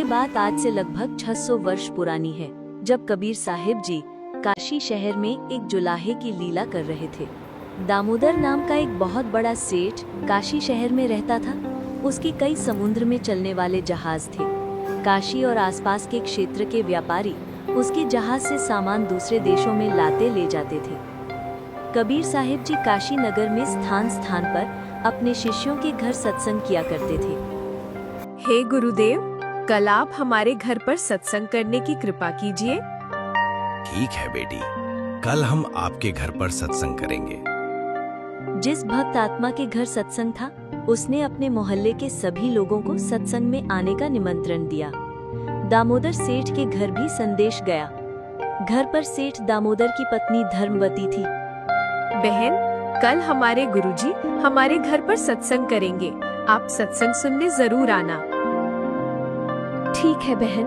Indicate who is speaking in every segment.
Speaker 1: बात आज से लगभग 600 वर्ष पुरानी है, जब कबीर साहिब जी काशी शहर में एक जुलाहे की लीला कर रहे थे। दामोदर नाम का एक बहुत बड़ा सेठ काशी शहर में रहता था। उसके कई समुद्र में चलने वाले जहाज थे। काशी और आसपास के क्षेत्र के व्यापारी उसके जहाज से सामान दूसरे देशों में लाते ले जाते थे। कबीर साहिब जी काशी नगर में स्थान स्थान पर अपने शिष्यों के घर सत्संग किया करते थे।
Speaker 2: हे गुरुदेव, कल आप हमारे घर पर सत्संग करने की कृपा कीजिए।
Speaker 3: ठीक है बेटी, कल हम आपके घर पर सत्संग करेंगे।
Speaker 1: जिस भक्त आत्मा के घर सत्संग था, उसने अपने मोहल्ले के सभी लोगों को सत्संग में आने का निमंत्रण दिया। दामोदर सेठ के घर भी संदेश गया। घर पर सेठ दामोदर की पत्नी धर्मवती थी।
Speaker 2: बहन, कल हमारे गुरुजी हमारे घर पर सत्संग करेंगे, आप सत्संग सुनने जरूर आना।
Speaker 4: ठीक है बहन,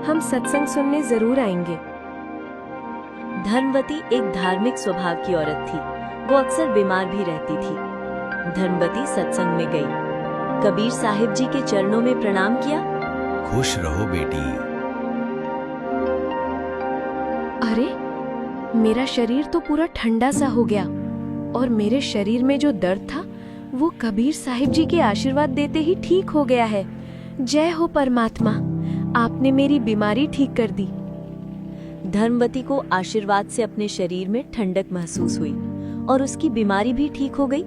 Speaker 4: हम सत्संग सुनने जरूर आएंगे।
Speaker 1: धर्मवती एक धार्मिक स्वभाव की औरत थी। वो अक्सर बीमार भी रहती थी। धर्मवती सत्संग में गई, कबीर साहिब जी के चरणों में प्रणाम किया।
Speaker 3: खुश रहो बेटी।
Speaker 4: अरे, मेरा शरीर तो पूरा ठंडा सा हो गया और मेरे शरीर में जो दर्द था वो कबीर साहिब जी के आशीर्वाद देते ही ठीक हो गया है। जय हो परमात्मा, आपने मेरी बीमारी ठीक कर दी।
Speaker 1: धर्मवती को आशीर्वाद से अपने शरीर में ठंडक महसूस हुई और उसकी बीमारी भी ठीक हो गई।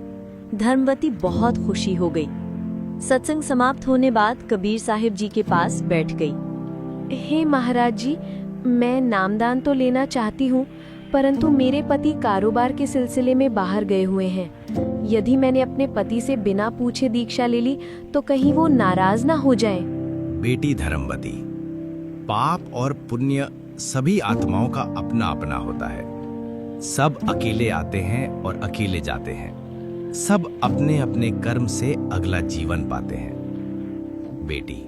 Speaker 1: धर्मवती बहुत खुशी हो गई। सत्संग समाप्त होने बाद कबीर साहिब जी के पास बैठ गई।
Speaker 4: हे महाराज जी, मैं नामदान तो लेना चाहती हूँ, परंतु मेरे पति कारोबार के सिलसिले में बाहर गए हुए हैं। यदि मैंने अपने पति से बिना पूछे दीक्षा ले ली तो कहीं वो नाराज ना हो जाएं।
Speaker 3: बेटी धर्मवती, पाप और पुण्य सभी आत्माओं का अपना अपना होता है। सब अकेले आते हैं और अकेले जाते हैं। सब अपने अपने कर्म से अगला जीवन पाते हैं। बेटी,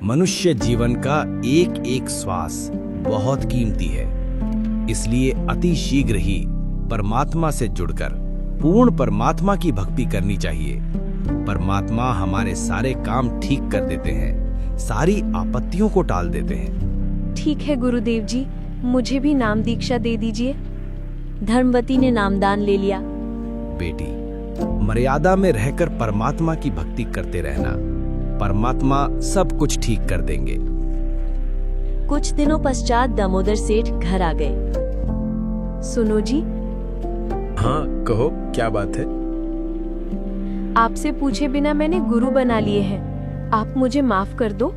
Speaker 3: मनुष्य जीवन का एक एक श्वास बहुत कीमती है। इसलिए अति शीघ्र ही परमात्मा से जुड़कर पूर्ण परमात्मा की भक्ति करनी चाहिए। परमात्मा हमारे सारे काम ठीक कर देते हैं, सारी आपत्तियों को टाल देते हैं।
Speaker 4: ठीक है गुरुदेव जी, मुझे भी नाम दीक्षा दे दीजिए।
Speaker 1: धर्मवती ने नामदान ले लिया।
Speaker 3: बेटी, मर्यादा में रहकर परमात्मा की भक्ति करते रहना। परमात्मा सब कुछ ठीक कर देंगे।
Speaker 1: कुछ दिनों पश्चात दामोदर सेठ घर आ गए।
Speaker 4: सुनो जी।
Speaker 5: हाँ कहो, क्या बात है?
Speaker 4: आपसे पूछे बिना मैंने गुरु बना लिए हैं, आप मुझे माफ कर दो।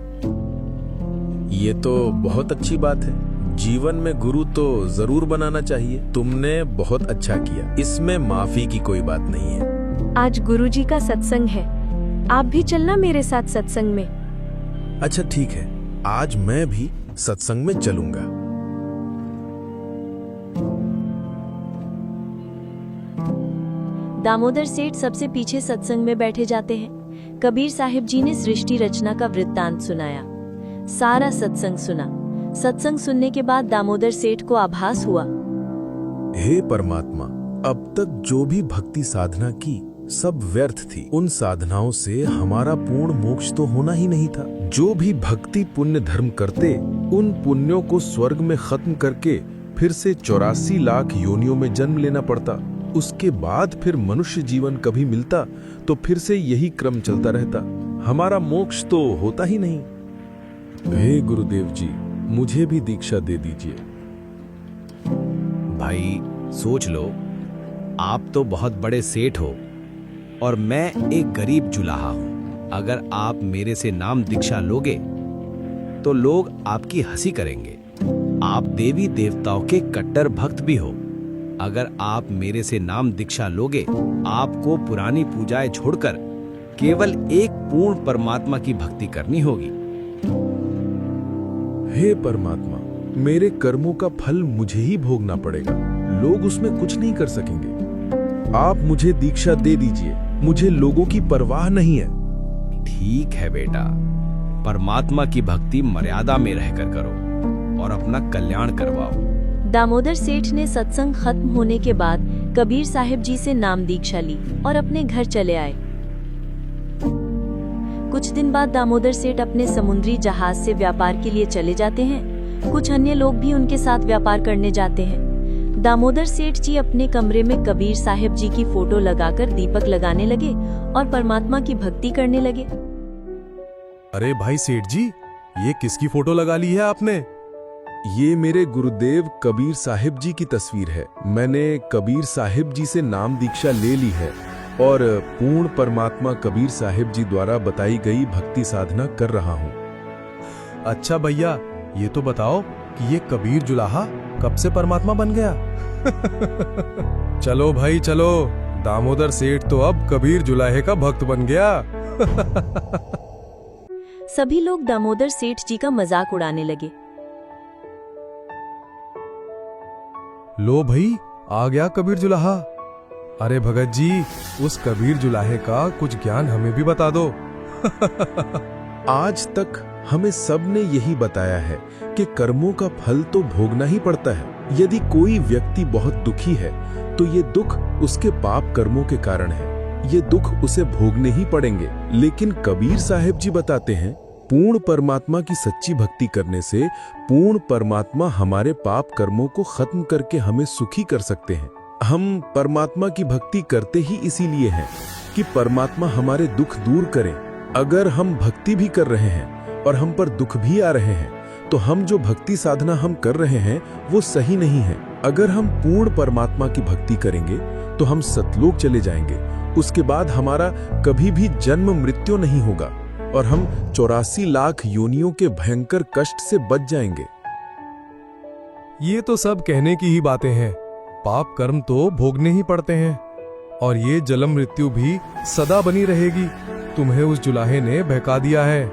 Speaker 5: ये तो बहुत अच्छी बात है। जीवन में गुरु तो जरूर बनाना चाहिए। तुमने बहुत अच्छा किया, इसमें माफी की कोई बात नहीं है।
Speaker 4: आज गुरुजी का सत्संग है, आप भी चलना मेरे साथ सत्संग में।
Speaker 5: अच्छा ठीक है, आज मैं भी सत्संग में चलूंगा।
Speaker 1: दामोदर सेठ सबसे पीछे सत्संग में बैठे जाते हैं। कबीर साहिब जी ने सृष्टि रचना का वृत्तांत सुनाया। सारा सत्संग सुना। सत्संग सुनने के बाद दामोदर सेठ को आभास हुआ,
Speaker 5: हे परमात्मा, अब तक जो भी भक्ति साधना की सब व्यर्थ थी। उन साधनाओं से हमारा पूर्ण मोक्ष तो होना ही नहीं था। जो भी भक्ति पुण्य धर्म करते, उन पुण्यों को स्वर्ग में खत्म करके फिर से 84 लाख योनियों में जन्म लेना पड़ता। उसके बाद फिर मनुष्य जीवन कभी मिलता तो फिर से यही क्रम चलता रहता। हमारा मोक्ष तो होता ही नहीं। हे गुरुदेव जी, मुझे भी दीक्षा दे दीजिए।
Speaker 3: भाई सोच लो, आप तो बहुत बड़े सेठ हो और मैं एक गरीब जुलाहा हूं। अगर आप मेरे से नाम दीक्षा लोगे तो लोग आपकी हंसी करेंगे। आप देवी देवताओं के कट्टर भक्त भी हो। अगर आप मेरे से नाम दीक्षा लोगे, आपको पुरानी पूजाएं छोड़कर केवल एक पूर्ण परमात्मा की भक्ति करनी होगी।
Speaker 5: हे परमात्मा, मेरे कर्मों का फल मुझे ही भोगना पड़ेगा, लोग उसमें कुछ नहीं कर सकेंगे। आप मुझे दीक्षा दे दीजिए, मुझे लोगों की परवाह नहीं है।
Speaker 3: ठीक है बेटा, परमात्मा की भक्ति मर्यादा में रहकर करो और अपना कल्याण करवाओ।
Speaker 1: दामोदर सेठ ने सत्संग खत्म होने के बाद कबीर साहिब जी से नाम दीक्षा ली और अपने घर चले आए। कुछ दिन बाद दामोदर सेठ अपने समुद्री जहाज से व्यापार के लिए चले जाते हैं। कुछ अन्य लोग भी उनके साथ व्यापार करने जाते हैं। दामोदर सेठ जी अपने कमरे में कबीर साहिब जी की फोटो लगाकर दीपक लगाने लगे और परमात्मा की भक्ति करने लगे।
Speaker 5: अरे भाई सेठ जी, ये किसकी फोटो लगा ली है आपने? ये मेरे गुरुदेव कबीर साहिब जी की तस्वीर है। मैंने कबीर साहिब जी से नाम दीक्षा ले ली है और पूर्ण परमात्मा कबीर साहिब जी द्वारा बताई गई भक्ति साधना कर रहा हूँ।
Speaker 6: अच्छा भैया, ये तो बताओ कि ये कबीर जुलाहा कब से परमात्मा बन गया?
Speaker 5: चलो भाई चलो, दामोदर सेठ तो अब कबीर जुलाहे का भक्त बन गया।
Speaker 1: सभी लोग दामोदर सेठ जी का मजाक उड़ाने लगे।
Speaker 6: लो भाई, आ गया कबीर जुलाहा। अरे भगत जी, उस कबीर जुलाहे का कुछ ज्ञान हमें भी बता दो।
Speaker 5: आज तक हमें सब ने यही बताया है कि कर्मों का फल तो भोगना ही पड़ता है। यदि कोई व्यक्ति बहुत दुखी है तो ये दुख उसके पाप कर्मों के कारण है। ये दुख उसे भोगने ही पड़ेंगे। लेकिन कबीर साहिब जी बताते हैं, पूर्ण परमात्मा की सच्ची भक्ति करने से पूर्ण परमात्मा हमारे पाप कर्मों को खत्म करके हमें सुखी कर सकते हैं। हम परमात्मा की भक्ति करते ही इसीलिए हैं कि परमात्मा हमारे दुख दूर करें। अगर हम भक्ति भी कर रहे हैं और हम पर दुख भी आ रहे हैं तो हम जो भक्ति साधना हम कर रहे हैं वो सही नहीं है। अगर हम पूर्ण परमात्मा की भक्ति करेंगे तो हम सतलोक चले जाएंगे। उसके बाद हमारा कभी भी जन्म मृत्यु नहीं होगा और हम 84 लाख योनियों के भयंकर कष्ट से बच जाएंगे।
Speaker 6: ये तो सब कहने की ही बातें हैं। पाप कर्म तो भोगने ही पड़ते हैं और ये जन्म मृत्यु भी सदा बनी रहेगी। तुम्हें उस जुलाहे ने बहका दिया है।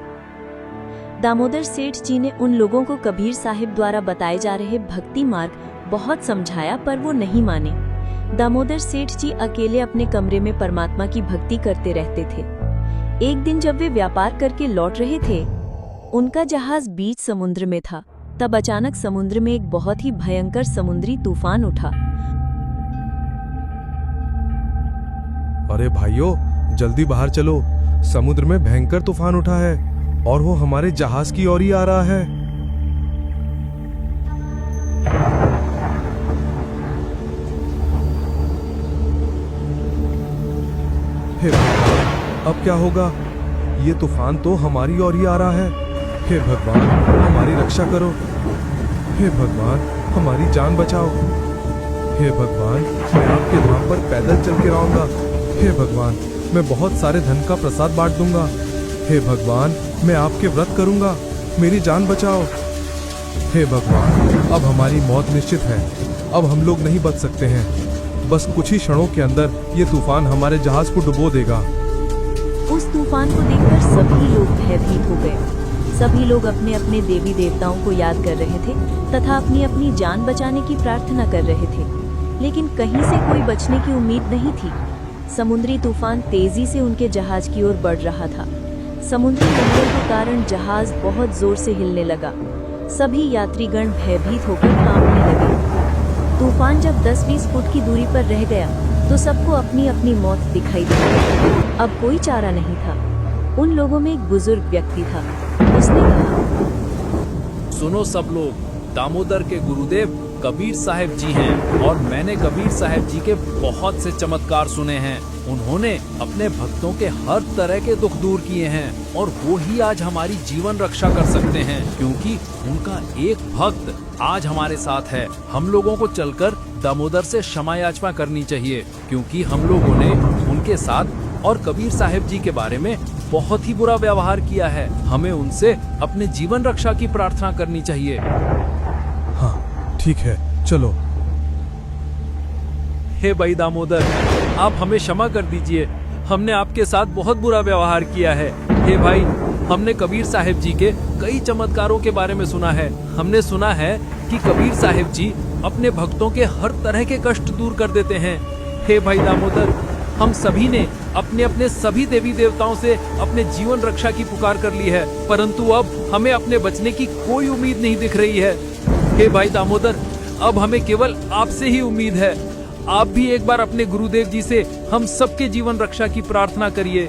Speaker 1: दामोदर सेठ जी ने उन लोगों को कबीर साहिब द्वारा बताए जा रहे भक्ति मार्ग बहुत समझाया, पर वो नहीं माने। दामोदर सेठ जी अकेले अपने कमरे में परमात्मा की भक्ति करते रहते थे। एक दिन जब वे व्यापार करके लौट रहे थे, उनका जहाज बीच समुद्र में था। तब अचानक समुद्र में एक बहुत ही भयंकर समुद्री तूफान उठा।
Speaker 6: अरे भाइयों, जल्दी बाहर चलो, समुद्र में भयंकर तूफान उठा है और वो हमारे जहाज की ओर ही आ रहा है। हे भगवान, अब क्या होगा? ये तूफान तो हमारी ओर ही आ रहा है। हे भगवान, हमारी रक्षा करो। हे भगवान, हमारी जान बचाओ। हे भगवान, मैं आपके धाम पर पैदल चल के रहूंगा। हे भगवान, मैं बहुत सारे धन का प्रसाद बांट दूंगा। हे भगवान, मैं आपके व्रत करूंगा, मेरी जान बचाओ। हे भगवान, अब हमारी मौत निश्चित है। अब हम लोग नहीं बच सकते हैं। बस कुछ ही क्षणों के अंदर ये तूफान हमारे जहाज को डुबो देगा।
Speaker 1: उस तूफान को देखकर सभी लोग भयभीत हो गए। सभी लोग अपने अपने देवी देवताओं को याद कर रहे थे तथा अपनी अपनी जान बचाने की प्रार्थना कर रहे थे, लेकिन कहीं से कोई बचने की उम्मीद नहीं थी। समुद्री तूफान तेजी से उनके जहाज की ओर बढ़ रहा था। समुद्री लहरों के कारण जहाज बहुत जोर से हिलने लगा। सभी यात्रीगण भयभीत होकर कांपने लगे। तूफान जब 10-20 फुट की दूरी पर रह गया तो सबको अपनी अपनी मौत दिखाई दी। अब कोई चारा नहीं था। उन लोगों में एक बुजुर्ग व्यक्ति था। उसने कहा,
Speaker 7: सुनो सब लोग, दामोदर के गुरुदेव कबीर साहिब जी हैं और मैंने कबीर साहिब जी के बहुत से चमत्कार सुने हैं। उन्होंने अपने भक्तों के हर तरह के दुख दूर किए हैं और वो ही आज हमारी जीवन रक्षा कर सकते हैं, क्योंकि उनका एक भक्त आज हमारे साथ है। हम लोगों को चलकर दामोदर से क्षमा याचना करनी चाहिए, क्योंकि हम लोगों ने उनके साथ और कबीर साहिब जी के बारे में बहुत ही बुरा व्यवहार किया है। हमें उनसे अपने जीवन रक्षा की प्रार्थना करनी चाहिए।
Speaker 6: हाँ ठीक है, चलो।
Speaker 7: हे भाई दामोदर, आप हमें क्षमा कर दीजिए। हमने आपके साथ बहुत बुरा व्यवहार किया है। हे भाई, हमने कबीर साहिब जी के कई चमत्कारों के बारे में सुना है। हमने सुना है कि कबीर साहिब जी अपने भक्तों के हर तरह के कष्ट दूर कर देते हैं। हे भाई दामोदर, हम सभी ने अपने अपने सभी देवी देवताओं से अपने जीवन रक्षा की पुकार कर ली है, परंतु अब हमें अपने बचने की कोई उम्मीद नहीं दिख रही है। हे भाई दामोदर, अब हमें केवल आपसे ही उम्मीद है। आप भी एक बार अपने गुरुदेव जी से हम सबके जीवन रक्षा की प्रार्थना करिए।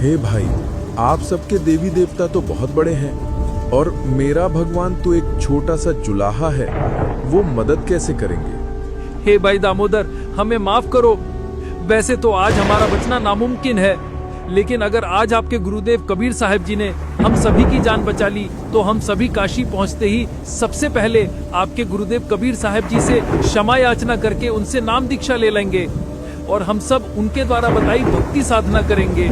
Speaker 5: हे भाई, आप सबके देवी देवता तो बहुत बड़े हैं और मेरा भगवान तो एक छोटा सा जुलाहा है, वो मदद कैसे करेंगे?
Speaker 7: हे भाई दामोदर, हमें माफ करो। वैसे तो आज हमारा बचना नामुमकिन है, लेकिन अगर आज आपके गुरुदेव कबीर साहब जी ने हम सभी की जान बचा ली, तो हम सभी काशी पहुंचते ही सबसे पहले आपके गुरुदेव कबीर साहब जी से क्षमा याचना करके उनसे नाम दीक्षा ले लेंगे और हम सब उनके द्वारा बताई भक्ति साधना करेंगे।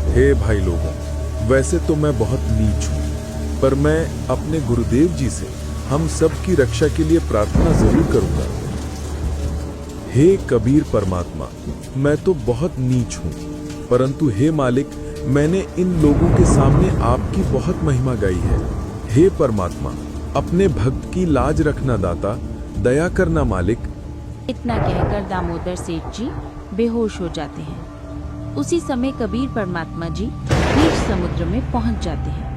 Speaker 5: हे भाई लोगों, वैसे तो मैं बहुत नीच हूँ, पर मैं अपने गुरुदेव जी से हम सब की रक्षा के लिए प्रार्थना जरूर करूंगा। हे कबीर परमात्मा, मैं तो बहुत नीच हूँ, परंतु हे मालिक, मैंने इन लोगों के सामने आपकी बहुत महिमा गाई है। हे परमात्मा, अपने भक्त की लाज रखना दाता, दया करना मालिक।
Speaker 8: इतना कहकर दामोदर सेठ जी बेहोश हो जाते हैं। उसी समय कबीर परमात्मा जी बीच समुद्र में पहुंच जाते हैं।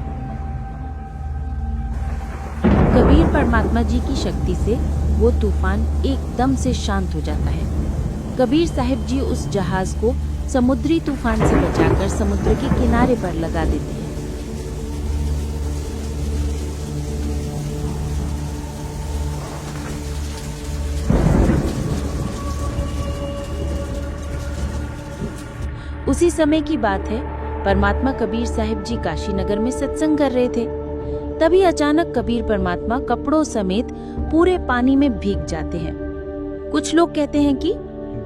Speaker 8: कबीर परमात्मा जी की शक्ति से वो तूफान एकदम से शांत हो जाता है। कबीर साहिब जी उस जहाज को समुद्री तूफान से बचाकर समुद्र के किनारे पर लगा देते हैं। उसी समय की बात है, परमात्मा कबीर साहिब जी काशी नगर में सत्संग कर रहे थे। तभी अचानक कबीर परमात्मा कपड़ों समेत पूरे पानी में भीग जाते हैं। कुछ लोग कहते हैं कि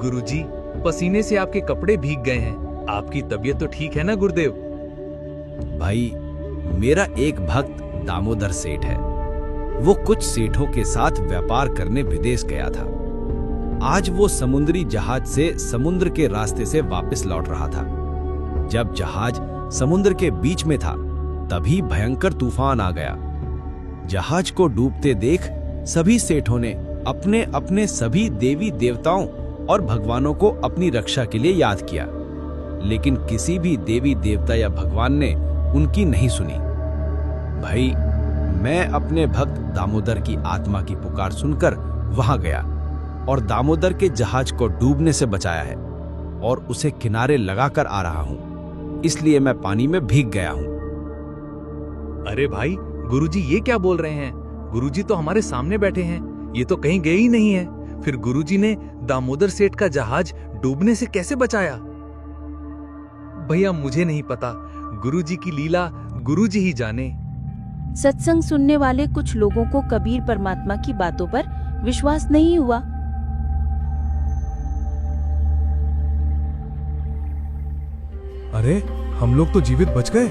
Speaker 7: गुरुजी, पसीने से आपके कपड़े भीग गए हैं, आपकी तबीयत तो ठीक है ना गुरुदेव?
Speaker 3: भाई, मेरा एक भक्त दामोदर सेठ है। वो कुछ सेठों के साथ व्यापार करने विदेश गया था। आज वो समुद्री जहाज से समुद्र के रास्ते से वापस लौट रहा था। जब जहाज समुद्र के बीच में था, तभी भयंकर तूफान आ गया। जहाज को डूबते देख सभी सेठों ने अपने अपने सभी देवी देवताओं और भगवानों को अपनी रक्षा के लिए याद किया, लेकिन किसी भी देवी देवता या भगवान ने उनकी नहीं सुनी। भाई, मैं अपने भक्त दामोदर की आत्मा की पुकार सुनकर वहां गया और दामोदर के जहाज को डूबने से बचाया है और उसे किनारे लगाकर आ रहा हूं, इसलिए मैं पानी में भीग गया हूं।
Speaker 7: अरे भाई, गुरुजी ये क्या बोल रहे हैं? गुरुजी तो हमारे सामने बैठे हैं, ये तो कहीं गए ही नहीं है। फिर गुरुजी ने दामोदर सेठ का जहाज डूबने से कैसे बचाया? भैया, मुझे नहीं पता, गुरुजी की लीला गुरुजी ही जाने।
Speaker 8: सत्संग सुनने वाले कुछ लोगों को कबीर परमात्मा की बातों पर विश्वास नहीं हुआ।
Speaker 6: अरे, हम लोग तो जीवित बच गए।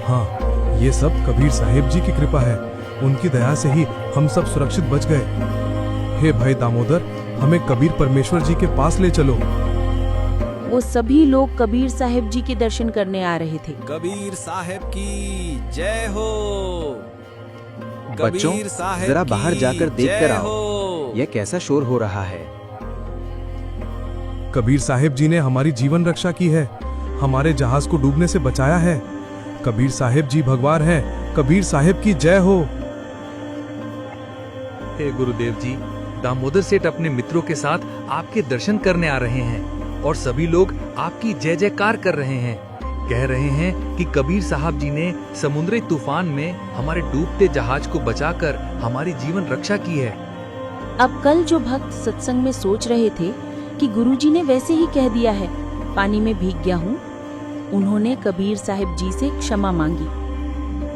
Speaker 6: हाँ, ये सब कबीर साहिब जी की कृपा है। उनकी दया से ही हम सब सुरक्षित बच गए। हे भाई दामोदर, हमें कबीर परमेश्वर जी के पास ले चलो।
Speaker 8: वो सभी लोग कबीर साहिब जी के दर्शन करने आ रहे थे।
Speaker 3: कबीर साहब की जय हो।
Speaker 9: बच्चों,
Speaker 3: कबीर साहब
Speaker 9: जरा
Speaker 3: की
Speaker 9: बाहर जाकर देख कर
Speaker 3: जय
Speaker 9: आओ।
Speaker 3: हो।
Speaker 9: यह कैसा शोर हो रहा है?
Speaker 6: कबीर साहिब जी ने हमारी जीवन रक्षा की है, हमारे जहाज को डूबने से बचाया है। कबीर साहिब जी भगवान हैं। कबीर साहिब की जय हो।
Speaker 7: हे गुरुदेव जी, दामोदर सेठ अपने मित्रों के साथ आपके दर्शन करने आ रहे हैं और सभी लोग आपकी जय जयकार कर रहे हैं। कह रहे हैं कि कबीर साहब जी ने समुद्री तूफान में हमारे डूबते जहाज को बचाकर हमारी जीवन रक्षा की है।
Speaker 8: अब कल जो भक्त सत्संग में सोच रहे थे कि गुरुजी ने वैसे ही कह दिया है, पानी में भीग गया हूँ, उन्होंने कबीर साहिब जी से क्षमा मांगी।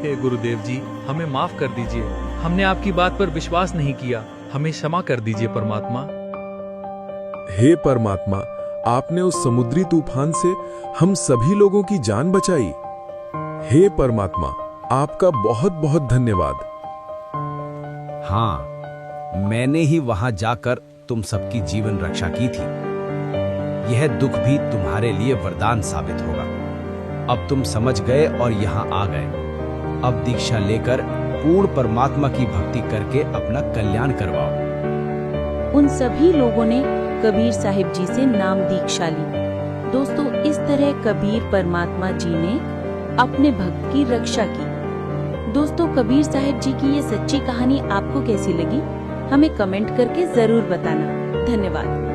Speaker 7: हे गुरुदेव जी, हमें माफ कर दीजिए, हमने आपकी बात पर विश्वास नहीं किया, हमें क्षमा कर दीजिए परमात्मा।
Speaker 5: हे परमात्मा, आपने उस समुद्री तूफान से हम सभी लोगों की जान बचाई। हे परमात्मा, आपका बहुत बहुत धन्यवाद।
Speaker 3: हाँ, मैंने ही वहां जाकर तुम सबकी जीवन रक्षा की थी। यह दुख भी तुम्हारे लिए वरदान साबित होगा। अब तुम समझ गए और यहाँ आ गए। अब दीक्षा लेकर पूर्ण परमात्मा की भक्ति करके अपना कल्याण करवाओ।
Speaker 8: उन सभी लोगों ने कबीर साहिब जी से नाम दीक्षा ली। दोस्तों, इस तरह कबीर परमात्मा जी ने अपने भक्त की रक्षा की। दोस्तों, कबीर साहिब जी की ये सच्ची कहानी आपको कैसी लगी? हमें कमेंट करके जरूर बताना। धन्यवाद।